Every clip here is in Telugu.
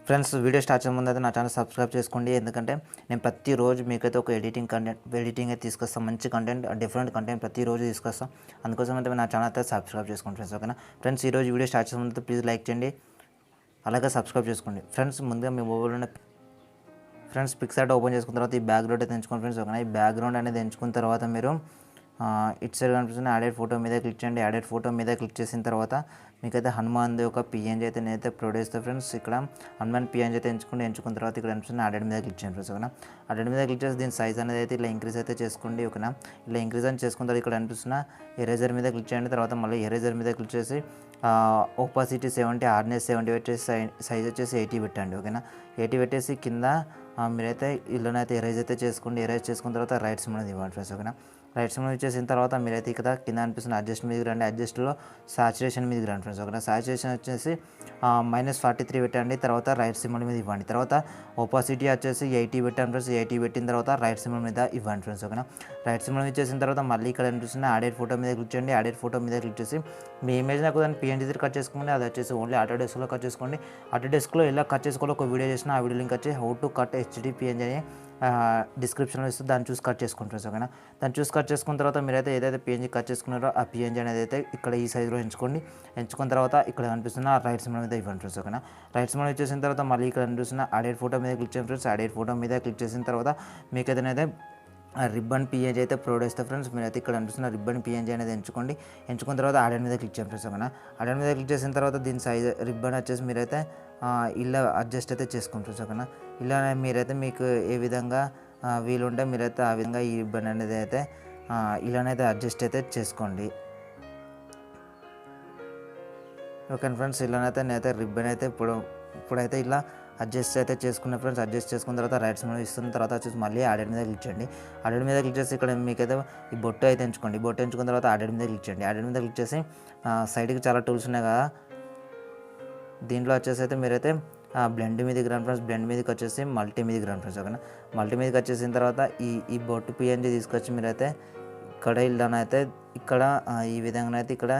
ఫ్రెండ్స్ వీడియో స్టార్ట్ చేసే ముందు అయితే నా ఛానల్ సబ్స్క్రైబ్ చేసుకోండి. ఎందుకంటే నేను ప్రతిరోజు మీకైతే ఒక ఎడిటింగ్ అయితే తీసుకొస్తాను. మంచి కంటెంట్, డిఫరెంట్ కంటెంట్ ప్రతిరోజు తీసుకొస్తాను. అందుకోసం అయితే నా ఛానల్ అయితే సబ్స్క్రైబ్ చేసుకోండి ఫ్రెండ్స్. ఓకేనా ఫ్రెండ్స్, ఈరోజు వీడియో స్టార్ట్ చేసే ముందు ప్లీజ్ లైక్ చేయండి, అలాగే సబ్స్క్రైబ్ చేసుకోండి. ఫ్రెండ్స్ ముందుగా మీ మొబైల్లో ఫ్రెండ్స్ పిక్సార్ట్ ఓపెన్ చేసుకున్న తర్వాత ఈ బ్యాక్గ్రౌండ్ అయితే ఎంచుకోండి ఫ్రెండ్స్. ఓకేనా, ఈ బ్యాక్గ్రౌండ్ అనేది ఎంచుకున్న తర్వాత మీరు ఇటు సైడ్ కనిపిస్తున్న యాడెడ్ ఫోటో మీద క్లిక్ చేయండి. యాడెడ్ ఫోటో మీద క్లిక్ చేసిన తర్వాత మీకైతే హనుమాన్ది ఒక పిఎన్జీ అయితే నేనైతే ప్రొడ్యూస్ చేస్తాను ఫ్రెండ్స్. ఇక్కడ హనుమాన్ పిఎన్జీ అయితే ఎంచుకున్న తర్వాత ఇక్కడ కనిపిస్తున్న యాడెడ్ మీద క్లిక్ చేయండి ఫ్రెండ్స్. ఓకేనా, యాడెడ్ మీద క్లిక్ చేసి దీని సైజ్ అనేది అయితే ఇలా ఇంక్రీజ్ అయితే చేసుకోండి. ఓకేనా, ఇలా ఇంక్రీజ్ అని చేసుకున్న తర్వాత ఇక్కడ కనిపిస్తున్న ఎరేజర్ మీద క్లిక్ చేయండి. తర్వాత మళ్ళీ ఎరేజర్ మీద క్లిక్ చేసి ఓపాసిటీ 70, హార్డ్నెస్ 70 పెట్టేసి సైజ్ వచ్చేసి 80 పెట్టండి. ఓకేనా, 80 పెట్టేసి కింద మీరైతే ఇల్లునైతే ఎరేజ్ అయితే చేసుకోండి. ఎరేజ్ చేసుకున్న తర్వాత రైట్ సిమ్ అనేది ఇవ్వండి ఫ్రెండ్స్. ఓకేనా, రైట్ సిమ్ ఇచ్చేసిన తర్వాత మీరైతే ఇక్కడ కింద అనిపిస్తున్న అడ్జస్ట్ మీదకి రండి. అడ్జస్ట్లో సాచురేషన్ మీదకి రండి ఫ్రెండ్స్. ఓకేనా, సాచురేషన్ వచ్చేసి -43 పెట్టండి. తర్వాత రైట్ సిమ్ మీద ఇవ్వండి. తర్వాత ఓపాసిటీ వచ్చేసి 80 పెట్టండి ఫ్రెండ్స్. 80 పెట్టిన తర్వాత రైట్ సిమ్ మీద ఇవ్వండి ఫ్రెండ్స్. ఓకేనా, రైట్ సిమ్ ఇచ్చేసిన తర్వాత మళ్ళీ ఇక్కడ అనిపిస్తున్న యాడెడ్ ఫోటో మీద క్లిక్ చేయండి. యాడెడ్ ఫోటో మీద క్లిక్ చేసి మీ ఇమేజ్ నాకు దాన్ని పిఎన్జీ కట్ చేసుకోండి. అది వచ్చేసి ఓన్లీ ఆటోడెస్క్లో కట్ చేసుకోండి. ఆటోడెస్క్లో ఎలా కట్ చేసుకోవాలో ఒక వీడియో చేసిన, ఆ వీడియో లింక్ వచ్చి how to cut HD PNG అని డిస్క్రిప్షన్లో ఇస్తే దాన్ని చూసి కట్ చేసుకుంటారు ఫ్రెండ్స్. ఓకేనా, దాన్ని చూసి కట్ చేసుకున్న తర్వాత మీరైతే ఏదైతే పిఎన్జీ కట్ చేసుకున్నారో ఆ పిఎన్జీ అనేది అయితే ఇక్కడ ఈ సైజులో ఎంచుకోండి. ఎంచుకున్న తర్వాత ఇక్కడ కనిపిస్తున్న రైట్ సిమ్ మీద ఇవ్వండి ఫ్రెండ్స్. ఓకేనా, రైట్ సిమ్ ఇచ్చేసిన తర్వాత మళ్ళీ ఇక్కడ కనిపిస్తున్న యాడెడ్ ఫోటో మీద క్లిక్ చేయండి ఫ్రెండ్స్. యాడెడ్ ఫోటో మీద క్లిక్ చేసిన తర్వాత మీకు ఏదైతే రిబ్బన్ పిఎన్జీ అయితే ప్రొవైడ్ చేస్తే ఫ్రెండ్స్. మీరైతే ఇక్కడ అనిపిస్తున్న రిబ్బన్ పిఎన్జీ అనేది ఎంచుకోండి. ఎంచుకున్న తర్వాత యాడెడ్ మీద క్లిక్ చేయండి ఫ్రెండ్స్. ఓకేనా, యాడెడ్ మీద క్లిక్ చేసిన తర్వాత దీని సైజ్ రిబ్బన్ వచ్చేసి మీరైతే ఇలా అడ్జస్ట్ అయితే చేసుకోండి ఫ్రెండ్స్. ఓకేనా, ఇలా మీరైతే మీకు ఏ విధంగా వీలుంటే మీరైతే ఆ విధంగా ఈ రిబ్బన్ అనేది అయితే ఇలానైతే అడ్జస్ట్ అయితే చేసుకోండి. ఓకే ఫ్రెండ్స్, ఇలానైతే నేనైతే రిబ్బన్ అయితే ఇప్పుడైతే ఇలా అడ్జస్ట్ అయితే చేసుకున్న ఫ్రెండ్స్. అడ్జస్ట్ చేసుకున్న తర్వాత రైట్ సైడ్ ఇస్తున్న తర్వాత వచ్చేసి మళ్ళీ యాడెడ్ మీద క్లిక్ చేయండి. యాడెడ్ మీద క్లిక్ చేసి ఇక్కడ మీకైతే ఈ బొట్టు అయితే ఎంచుకోండి. బొట్టు ఎంచుకున్న తర్వాత యాడెడ్ మీద క్లిక్ చేయండి. యాడెడ్ మీద క్లిక్ చేసి సైడ్కి చాలా టూల్స్ ఉన్నాయి కదా, దీంట్లో వచ్చేసి అయితే మీరైతే బ్లెండ్ మీదకి రండి ఫ్రెండ్స్. బ్లెండ్ మీదకి వచ్చేసి మల్టీ మీదకి రండి ఫ్రెండ్స్. ఓకేనా, మల్టీ మీదకి వచ్చేసిన తర్వాత ఈ బొట్టు పిఎన్జీ తీసుకొచ్చి మీరైతే ఇక్కడ ఇలానైతే ఇక్కడ ఈ విధంగా అయితే ఇక్కడ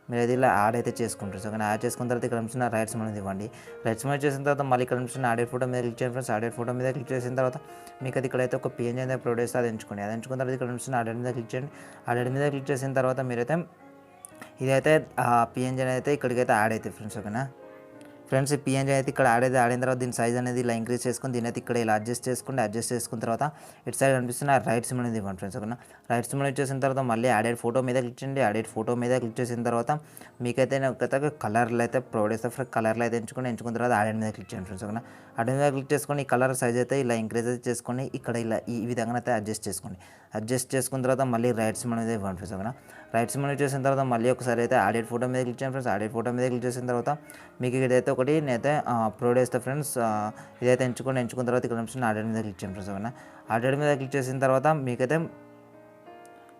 మీరు ఇలా యాడ్ అయితే చేసుకుంటారు. సో యాడ్ చేసుకున్న తర్వాత ఇక్కడ కనిపిస్తున్న రైట్ సిమ్ అనేది ఇవ్వండి. రైట్ సిమ్ చేసిన తర్వాత మళ్ళీ ఇక్కడ కనిపిస్తున్న యాడెడ్ ఫోటో మీద క్లిక్ చేయండి ఫ్రెండ్స్. యాడెడ్ ఫోటో మీద క్లిక్ చేసిన తర్వాత మీకు అది ఇక్కడైతే ఒక పిఎన్జీ అనేది ప్రొవైడ్ చేస్తే అది ఎంచుకోండి. అది ఎంచుకున్న తర్వాత ఇక్కడ కనిపిస్తున్న యాడెడ్ మీద క్లిక్ చేయండి. యాడెడ్ మీద క్లిక్ చేసిన తర్వాత మీరైతే ఇదైతే పిఎన్జీ అయితే ఇక్కడికైతే యాడ్ అవుతుంది ఫ్రెండ్స్. ఓకేనా ఫ్రెండ్స్, ఈ పిఎన్జీ అయితే ఇక్కడ యాడ్ అయిన తర్వాత దీని సైజ్ అనేది ఇలా ఇంక్రీజ్ చేసుకుని దీని అయితే ఇక్కడ ఇలా అడ్జస్ట్ చేసుకోండి. అడ్జస్ట్ చేసుకున్న తర్వాత ఇటు సైడ్ కనిపిస్తున్న రైట్ సిమ్ అనేది ఇవ్వండి ఫ్రెండ్స్. ఓకేనా, రైట్ సిమ్ వచ్చేసిన తర్వాత మళ్ళీ యాడెడ్ ఫోటో మీద క్లిక్ చేయండి. యాడెడ్ ఫోటో మీద క్లిక్ చేసిన తర్వాత మీకైతే కలర్లు అయితే ప్రొవైడ్ చేస్తారు. కలర్లు అయితే ఎంచుకున్న తర్వాత యాడెడ్ మీద క్లిక్ చేయండి ఫ్రెండ్స్. ఓకేనా, యాడెడ్ మీద క్లిక్ చేసుకొని ఈ కలర్ సైజ్ అయితే ఇలా ఇంక్రీజ్ అయితే చేసుకొని ఇక్కడ ఇలా ఈ విధంగా అయితే అడ్జస్ట్ చేసుకోండి. అడ్జస్ట్ చేసుకున్న తర్వాత మళ్ళీ రైట్ సిమ్ అనేది ఇవ్వండి ఫ్రెండ్స్. ఓకేనా, రైట్ సిమ్ చేసిన తర్వాత మళ్ళీ ఒకసారి అయితే యాడెడ్ ఫోటో మీద క్లిక్ చేయండి ఫ్రెండ్స్. యాడెడ్ ఫోటో మీద క్లిక్ చేసిన తర్వాత మీకు ఇదైతే ఒకటి నేనైతే ప్రొవైడ్ చేస్తా ఫ్రెండ్స్. ఇదైతే ఎంచుకున్న తర్వాత ఇక్కడ నుంచి యాడెడ్ మీద క్లిక్ చేయండి ఫ్రెండ్స్. ఓకేనా, యాడెడ్ మీద క్లిక్ చేసిన తర్వాత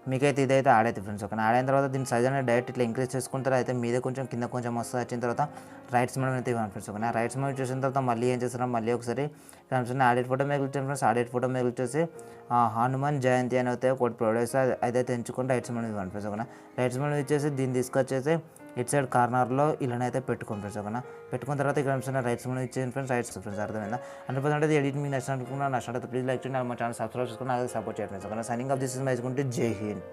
మీకైతే ఇదైతే యాడ్ అవుతుంది ఫ్రెండ్స్. ఓకేనా, యాడ్ అయిన తర్వాత దీని సైజ్ అనేది డైరెక్ట్ ఇట్లా ఇంక్రీజ్ చేసుకుంటారు. అయితే మీద కొంచెం కింద కొంచెం వస్తుంది. వచ్చిన తర్వాత రైట్ సిమ్ అయితే ఇవ్వండి ఫ్రెండ్స్. ఓకేనా, రైట్ సిమ్ చేసిన తర్వాత మళ్ళీ ఏం చేస్తారో మళ్ళీ ఒకసారి యాడెడ్ ఫోటో మీద క్లిక్ చేయండి ఫ్రెండ్స్. యాడెడ్ ఫోటో మీద క్లిక్ చేసి హనుమాన్ జయంతి అని అయితే ఒకటి ప్రొవైడ్ చేస్తే అదైతే ఎంచుకొని రైట్ సిమ్ ఇవ్వండి ఫ్రెండ్స్. ఓకేనా, రైట్ సిమ్ ఇచ్చేసి దీన్ని తీసుకొచ్చేసి ఇటు సైడ్ కార్నర్లో ఇలానైతే పెట్టుకోండి ఫ్రెండ్స్. ఓకేనా, పెట్టుకున్న తర్వాత ఇక్కడ రైట్ సిమ్ ఇచ్చేయండి ఫ్రెండ్స్. రైట్ ఫ్రెండ్స్ అర్థమైందా? 100% ఎడిట్ మీకు నచ్చినట్టు ప్లీజ్ లైక్ చేయండి. మా ఛానల్ సబ్స్క్రైబ్ చేసుకుని నాకు సపోర్ట్ చేయండి ఫ్రెండ్స్. ఓకేనా, signing off this is my జై హింద్.